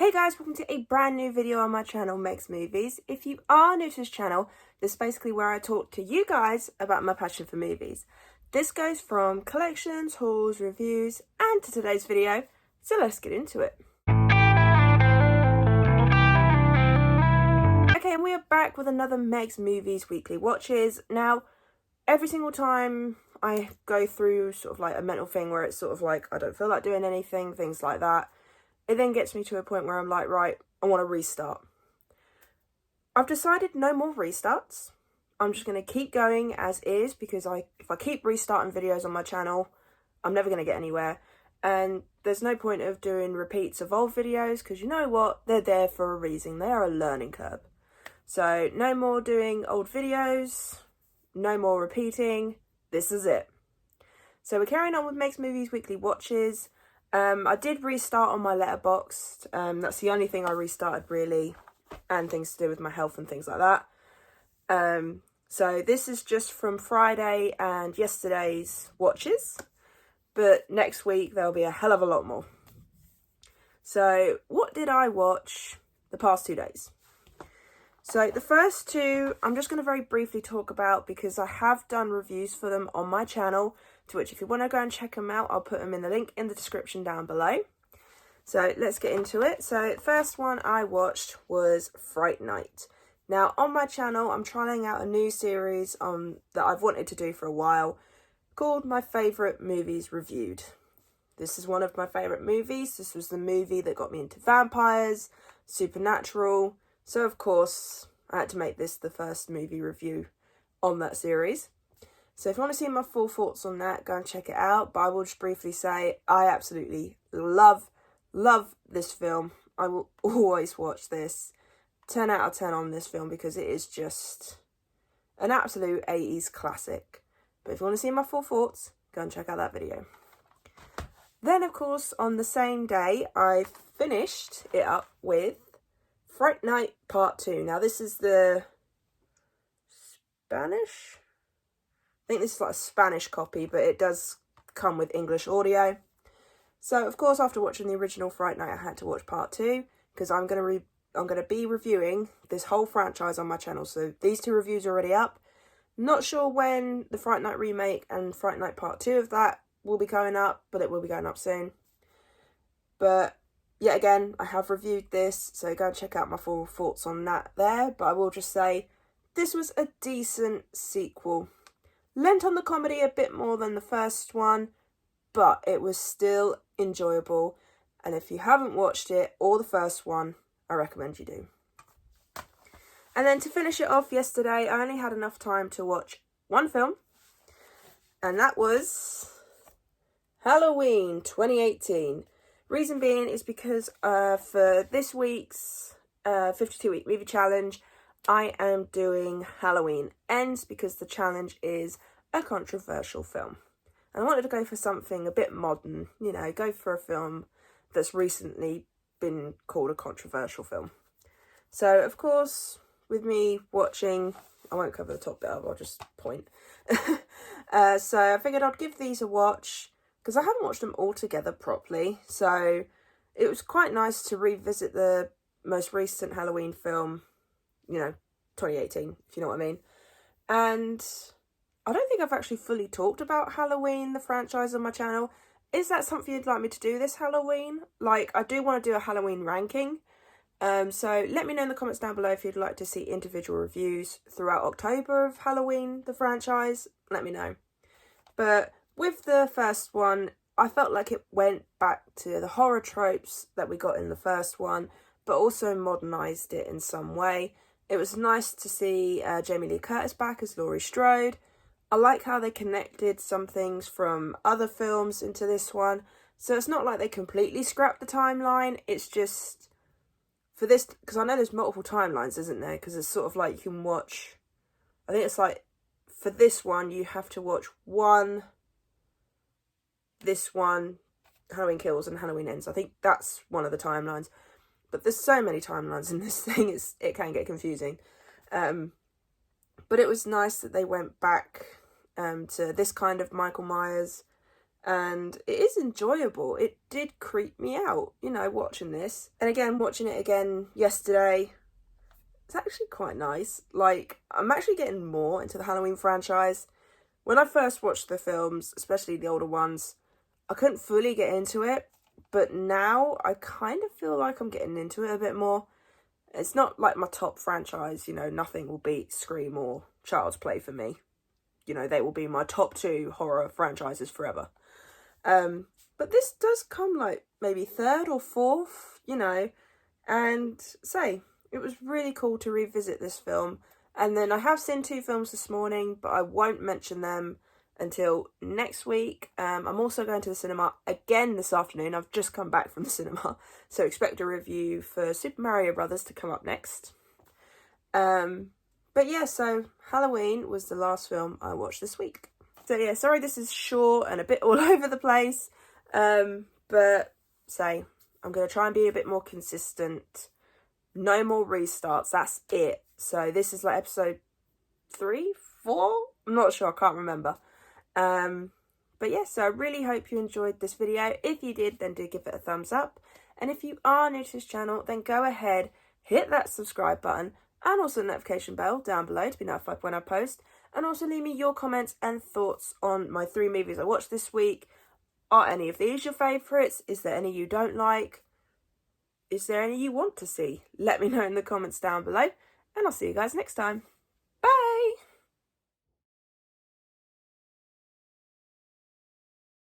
Hey guys, welcome to a brand new video on my channel, Megz Moviez. If you are new to this channel, this is basically where I talk to you guys about my passion for movies. This goes from collections, hauls, reviews, and to today's video, so let's get into it. Okay, and we are back with another Megz Moviez weekly watches. Now, every single time I go through sort of like a mental thing where it's sort of like I don't feel like doing anything, things like that, it then gets me to a point where I'm like, right, I want to restart. I've decided no more restarts. I'm just going to keep going as is because if I keep restarting videos on my channel, I'm never going to get anywhere. And there's no point of doing repeats of old videos because you know what? They're there for a reason. They are a learning curve. So no more doing old videos, no more repeating. This is it. So we're carrying on with Megz Moviez weekly watches. I did restart on my Letterboxd. That's the only thing I restarted really, and things to do with my health and things like that. So this is just from Friday and yesterday's watches, but next week there'll be a hell of a lot more. So what did I watch the past 2 days? So the first two, I'm just going to very briefly talk about because I have done reviews for them on my channel, to which if you want to go and check them out, I'll put them in the link in the description down below. So let's get into it. So the first one I watched was Fright Night. Now on my channel, I'm trying out a new series that I've wanted to do for a while called My Favourite Movies Reviewed. This is one of my favourite movies. This was the movie that got me into vampires, supernatural. So, of course, I had to make this the first movie review on that series. So, if you want to see my full thoughts on that, go and check it out. But I will just briefly say I absolutely love this film. I will always watch this. 10 out of 10 on this film because it is just an absolute 80s classic. But if you want to see my full thoughts, go and check out that video. Then, of course, on the same day, I finished it up with Fright Night Part 2. Now, this is the Spanish? I think this is like a Spanish copy, but it does come with English audio. So, of course, after watching the original Fright Night, I had to watch Part 2 because I'm going to be reviewing this whole franchise on my channel. So, these two reviews are already up. Not sure when the Fright Night remake and Fright Night Part 2 of that will be going up, but it will be going up soon. But yet again, I have reviewed this, so go and check out my full thoughts on that there. But I will just say, this was a decent sequel. Lent on the comedy a bit more than the first one, but it was still enjoyable. And if you haven't watched it, or the first one, I recommend you do. And then to finish it off yesterday, I only had enough time to watch one film. And that was Halloween 2018. Reason being is because for this week's 52-week movie challenge, I am doing Halloween Ends because the challenge is a controversial film. And I wanted to go for something a bit modern, you know, go for a film that's recently been called a controversial film. So, of course, with me watching, I won't cover the top bit, I'll just point. So I figured I'd give these a watch, because I haven't watched them all together properly, so it was quite nice to revisit the most recent Halloween film, you know, 2018, if you know what I mean. And I don't think I've actually fully talked about Halloween, the franchise, on my channel. Is that something you'd like me to do this Halloween? Like, I do want to do a Halloween ranking. So let me know in the comments down below if you'd like to see individual reviews throughout October of Halloween, the franchise. Let me know. But with the first one, I felt like it went back to the horror tropes that we got in the first one, but also modernised it in some way. It was nice to see Jamie Lee Curtis back as Laurie Strode. I like how they connected some things from other films into this one. So it's not like they completely scrapped the timeline. It's just, for this, because I know there's multiple timelines, isn't there? Because it's sort of like you can watch, I think it's like, for this one, you have to watch this one, Halloween Kills and Halloween Ends. I think that's one of the timelines. But there's so many timelines in this thing, it can get confusing. But it was nice that they went back to this kind of Michael Myers and it is enjoyable. It did creep me out, you know, watching this. And again, watching it again yesterday, it's actually quite nice. Like, I'm actually getting more into the Halloween franchise. When I first watched the films, especially the older ones, I couldn't fully get into it, but now I kind of feel like I'm getting into it a bit more. It's not like my top franchise, you know, nothing will beat Scream or Child's Play for me. You know, they will be my top 2 horror franchises forever. But this does come like maybe 3rd or 4th, you know, and say, it was really cool to revisit this film. And then I have seen 2 films this morning, but I won't mention them until next week. I'm also going to the cinema again this afternoon. I've just come back from the cinema, so expect a review for Super Mario Brothers to come up next. But yeah, so Halloween was the last film I watched this week. So yeah, sorry this is short and a bit all over the place, but say, I'm going to try and be a bit more consistent. No more restarts, that's it. So this is like episode 3, 4? I'm not sure, I can't remember. But yeah, so I really hope you enjoyed this video. If you did, then do give it a thumbs up. And if you are new to this channel, then go ahead, hit that subscribe button and also the notification bell down below to be notified when I post. And also leave me your comments and thoughts on my 3 movies I watched this week. Are any of these your favourites? Is there any you don't like? Is there any you want to see? Let me know in the comments down below. And I'll see you guys next time.